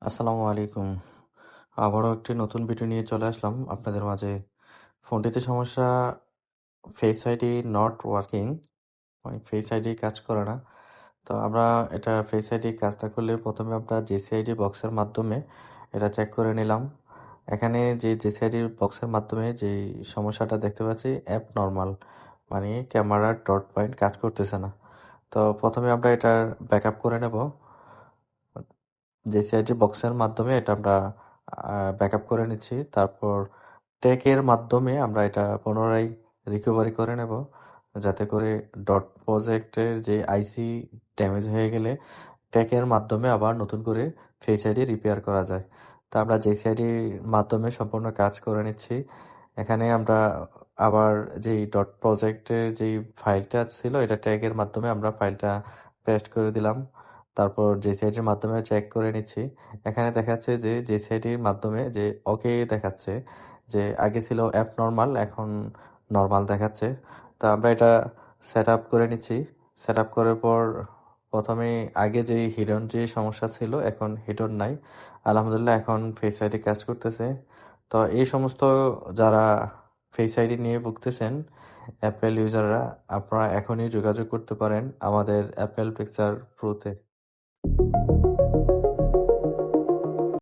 আসসালামু আলাইকুম। আবারও একটি নতুন ভিডিও নিয়ে চলে আসলাম আপনাদের মাঝে। ফোনটিতে সমস্যা ফেস আইডি নট ওয়ার্কিং, মানে ফেস আইডি কাজ করে না। তো আমরা এটা ফেস আইডি কাজ না করলে প্রথমে আমরা জিসিআইডি বক্সের মাধ্যমে এটা চেক করে নিলাম। এখানে যে জিসিআইডি বক্সের মাধ্যমে যে সমস্যাটা দেখতে পাচ্ছি অ্যাপ নর্মাল, মানে ক্যামেরার ডট পয়েন্ট কাজ করতেছে না। তো প্রথমে আমরা এটার ব্যাকআপ করে নেব। জেসিআইটি বক্সের মাধ্যমে এটা আমরা ব্যাকআপ করে নিচ্ছি। তারপর টেকের মাধ্যমে আমরা এটা পুনরায় রিকভারি করে নেব, যাতে করে ডট প্রজেক্টের যে আইসি ড্যামেজ হয়ে গেলে টেকের মাধ্যমে আবার নতুন করে ফেস আইডি রিপেয়ার করা যায়। তা আমরা জেসিআইডির মাধ্যমে সম্পূর্ণ কাজ করে নিচ্ছি। এখানে আমরা আবার যেই ডট প্রজেক্টের যেই ফাইলটা ছিল এটা ট্যাগের মাধ্যমে আমরা ফাইলটা পেস্ট করে দিলাম। তারপর জেসিআইডির মাধ্যমে চেক করে নিচ্ছি। এখানে দেখাচ্ছে যে জেসিআইডির মাধ্যমে যে ওকে দেখাচ্ছে, যে আগে ছিল অ্যাপ নর্মাল, এখন নর্মাল দেখাচ্ছে। তা আমরা এটা সেট আপ করে নিচ্ছি। সেট আপ করার পর প্রথমে আগে যেই হিডন যে সমস্যা ছিল এখন হিডন নাই। আলহামদুলিল্লাহ এখন ফেস আইডি কাজ করতেছে। তো এই সমস্ত যারা ফেস আইডি নিয়ে ভুগতেছেন অ্যাপেল ইউজাররা, আপনারা এখনই যোগাযোগ করতে পারেন আমাদের অ্যাপেল পিকচার প্রোতে।